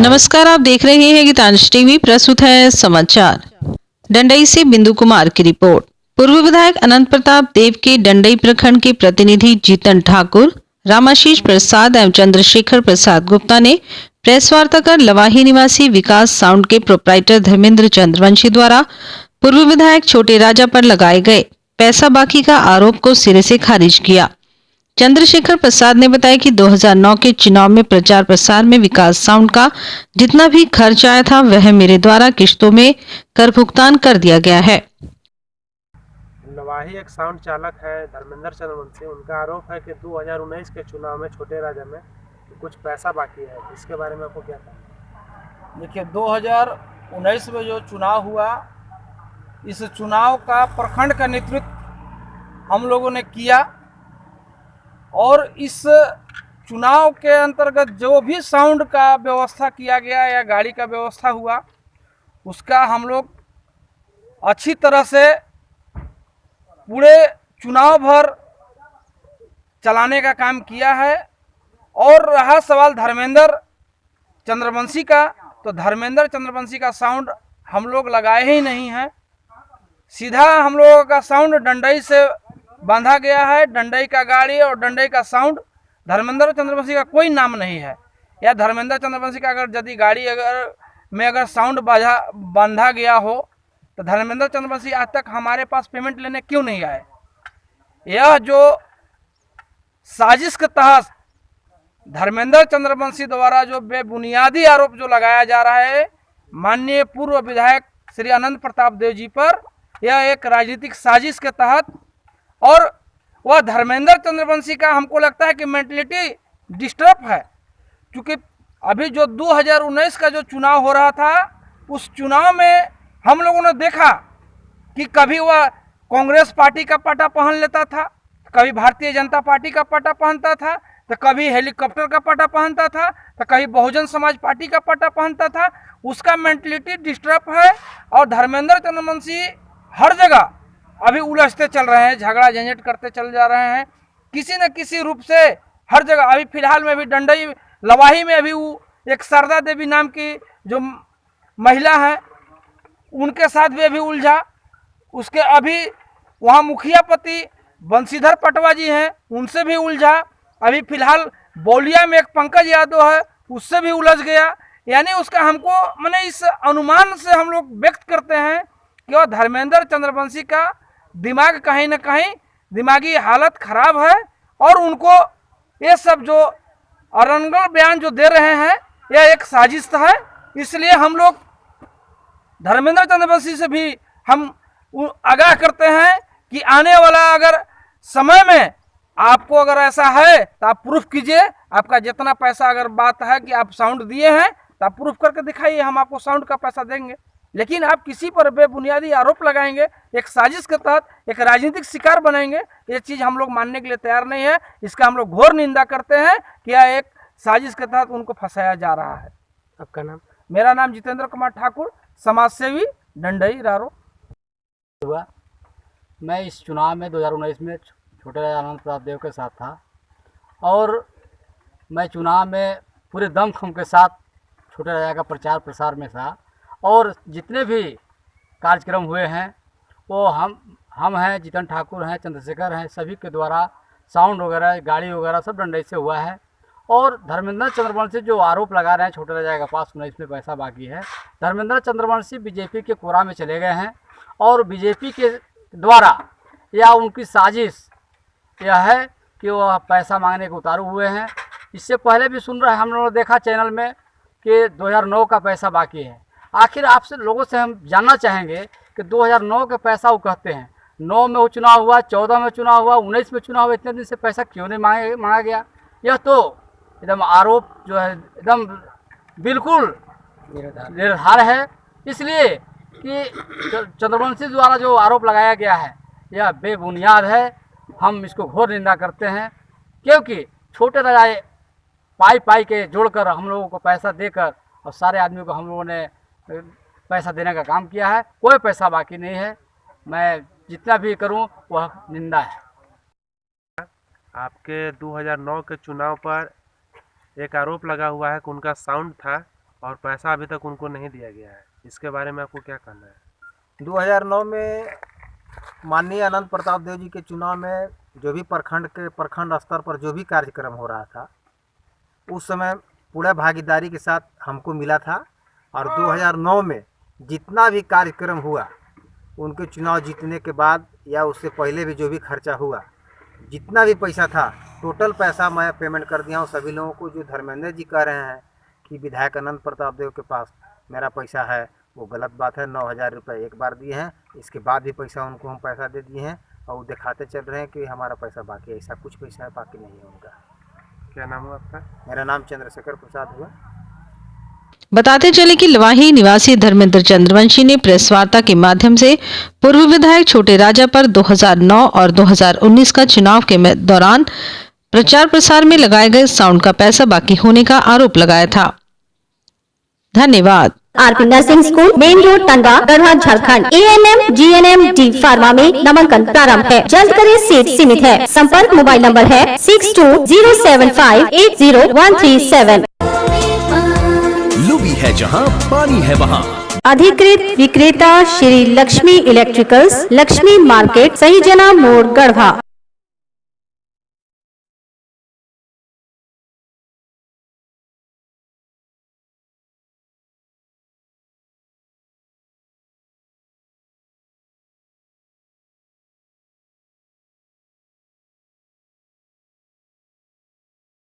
नमस्कार, आप देख रहे हैं गीतांश टीवी। प्रस्तुत है समाचार। डंडई से बिंदु कुमार की रिपोर्ट। पूर्व विधायक अनंत प्रताप देव के डंडई प्रखंड के प्रतिनिधि जीतन ठाकुर, रामाशीष प्रसाद एवं चंद्रशेखर प्रसाद गुप्ता ने प्रेस वार्ता कर लवाही निवासी विकास साउंड के प्रोप्राइटर धर्मेंद्र चंद्रवंशी द्वारा पूर्व विधायक छोटे राजा पर लगाए गए पैसा बाकी का आरोप को सिरे से खारिज किया। चंद्रशेखर प्रसाद ने बताया कि 2009 के चुनाव में प्रचार प्रसार में विकास साउंड का जितना भी खर्च आया था वह मेरे द्वारा किश्तों में कर भुगतान कर दिया गया है। लवाही एक साउंड चालक है धर्मेंद्र चंद्रवंशी। उनका आरोप है कि 2019 के चुनाव में छोटे राजा में कुछ पैसा बाकी है। इसके बारे में आपको क्या कहना है? देखिए, 2019 में जो चुनाव हुआ, इस चुनाव का प्रखंड का नेतृत्व हम लोगों ने किया और इस चुनाव के अंतर्गत जो भी साउंड का व्यवस्था किया गया या गाड़ी का व्यवस्था हुआ, उसका हम लोग अच्छी तरह से पूरे चुनाव भर चलाने का काम किया है। और रहा सवाल धर्मेंद्र चंद्रवंशी का, तो धर्मेंद्र चंद्रवंशी का साउंड हम लोग लगाए ही नहीं हैं। सीधा हम लोगों का साउंड डंडई से बांधा गया है। डंडई का गाड़ी और डंडई का साउंड, धर्मेंद्र चंद्रवंशी का कोई नाम नहीं है। या धर्मेंद्र चंद्रवंशी का अगर यदि गाड़ी अगर साउंड बांधा गया हो तो धर्मेंद्र चंद्रवंशी आज तक हमारे पास पेमेंट लेने क्यों नहीं आए? यह जो साजिश के तहत धर्मेंद्र चंद्रवंशी द्वारा जो बेबुनियादी आरोप जो लगाया जा रहा है माननीय पूर्व विधायक श्री अनंत प्रताप देव जी पर, यह एक राजनीतिक साजिश के तहत, और वह धर्मेंद्र चंद्रवंशी का हमको लगता है कि मेंटलिटी डिस्टर्ब है। क्योंकि अभी जो 2019 का जो चुनाव हो रहा था, उस चुनाव में हम लोगों ने देखा कि कभी वह कांग्रेस पार्टी का पट्टा पहन लेता था, कभी भारतीय जनता पार्टी का पट्टा पहनता था, तो कभी हेलीकॉप्टर का पट्टा पहनता था, तो कभी बहुजन समाज पार्टी का पट्टा पहनता था। उसका मेंटलिटी डिस्टर्ब है। और धर्मेंद्र चंद्रवंशी हर जगह अभी उलझते चल रहे हैं, झगड़ा झंझट करते चल जा रहे हैं किसी न किसी रूप से हर जगह। अभी फिलहाल में भी डंडई लवाही में अभी वो एक शारदा देवी नाम की जो महिला है, उनके साथ भी अभी उलझा। उसके अभी वहाँ मुखिया पति बंशीधर पटवा जी हैं, उनसे भी उलझा। अभी फिलहाल बौलिया में एक पंकज यादव है, उससे भी उलझ गया। यानी उसका हमको मैंने इस अनुमान से हम लोग व्यक्त करते हैं कि वह धर्मेंद्र चंद्रवंशी का दिमाग कहीं ना कहीं दिमागी हालत खराब है। और उनको ये सब जो अरंगल बयान जो दे रहे हैं, यह एक साजिश है। इसलिए हम लोग धर्मेंद्र चंद्रवंशी से भी हम आगाह करते हैं कि आने वाला अगर समय में आपको अगर ऐसा है तो आप प्रूफ कीजिए। आपका जितना पैसा अगर बात है कि आप साउंड दिए हैं तो आप प्रूफ करके दिखाइए, हम आपको साउंड का पैसा देंगे। लेकिन आप किसी पर बेबुनियादी आरोप लगाएंगे, एक साजिश के तहत एक राजनीतिक शिकार बनाएंगे, ये चीज़ हम लोग मानने के लिए तैयार नहीं है। इसका हम लोग घोर निंदा करते हैं कि यह एक साजिश के तहत उनको फंसाया जा रहा है। आपका नाम? मेरा नाम जितेंद्र कुमार ठाकुर, समाजसेवी, डंडई रारो। हुआ मैं इस चुनाव में 2019 में छोटे राजा अनंत प्रताप देव के साथ था और मैं चुनाव में पूरे दमखम के साथ छोटे राजा का प्रचार प्रसार में था। और जितने भी कार्यक्रम हुए हैं वो हम हैं, जीतन ठाकुर हैं, चंद्रशेखर हैं, सभी के द्वारा साउंड वगैरह गाड़ी वगैरह सब डंडई से हुआ है। और धर्मेंद्र चंद्रवंशी जो आरोप लगा रहे हैं छोटे राजा के पास 19 में पैसा बाकी है, धर्मेंद्र चंद्रवंशी बीजेपी के कोरा में चले गए हैं और बीजेपी के द्वारा या उनकी साजिश यह है कि वह पैसा मांगने को उतारू हुए हैं। इससे पहले भी सुन रहे हैं, हम लोगों ने देखा चैनल में कि 2009 का पैसा बाकी है। आखिर आपसे लोगों से हम जानना चाहेंगे कि 2009 का पैसा वो कहते हैं, 9 में वो चुनाव हुआ, 14 में चुनाव हुआ, 19 में चुनाव हुआ, इतने दिन से पैसा क्यों नहीं मांगा गया? यह तो एकदम आरोप जो है एकदम बिल्कुल निराधार है। इसलिए कि चंद्रवंशी द्वारा जो आरोप लगाया गया है यह बेबुनियाद है। हम इसको घोर निंदा करते हैं, क्योंकि छोटे राजा पाई के जोड़कर हम लोगों को पैसा देकर और सारे आदमी को हम लोगों ने पैसा देने का काम किया है। कोई पैसा बाकी नहीं है। मैं जितना भी करूं वह निंदा है। आपके 2009 के चुनाव पर एक आरोप लगा हुआ है कि उनका साउंड था और पैसा अभी तक उनको नहीं दिया गया है, इसके बारे में आपको क्या कहना है? 2009 में माननीय अनंत प्रताप देव जी के चुनाव में जो भी प्रखंड स्तर पर जो भी कार्यक्रम हो रहा था, उस समय पूरा भागीदारी के साथ हमको मिला था। और 2009 में जितना भी कार्यक्रम हुआ, उनके चुनाव जीतने के बाद या उससे पहले भी जो भी खर्चा हुआ, जितना भी पैसा था, टोटल पैसा मैं पेमेंट कर दिया हूँ सभी लोगों को। जो धर्मेंद्र जी कह रहे हैं कि विधायक अनंत प्रताप देव के पास मेरा पैसा है, वो गलत बात है। 9,000 रुपये एक बार दिए हैं, इसके बाद भी पैसा उनको हम पैसा दे दिए हैं और वो दिखाते चल रहे हैं कि हमारा पैसा बाकी है। ऐसा कुछ पैसा है बाकी नहीं है उनका। क्या नाम हुआ आपका? मेरा नाम चंद्रशेखर प्रसाद हुआ। बताते चले कि लवाही निवासी धर्मेंद्र चंद्रवंशी ने प्रेस वार्ता के माध्यम से पूर्व विधायक छोटे राजा पर 2009 और 2019 का चुनाव के दौरान प्रचार प्रसार में लगाए गए साउंड का पैसा बाकी होने का आरोप लगाया था। धन्यवाद। RP nursing school, main road, Tandwa, Garhwa, Jharkhand. ANM, GNM, D pharma में नामांकन प्रारंभ है। जल्द करें, सीट सीमित है। संपर्क मोबाइल नंबर है 6207580137। लुबी है जहां पानी है वहां। अधिकृत विक्रेता श्री लक्ष्मी इलेक्ट्रिकल्स, लक्ष्मी मार्केट, सही जना मोड़, गढ़वा।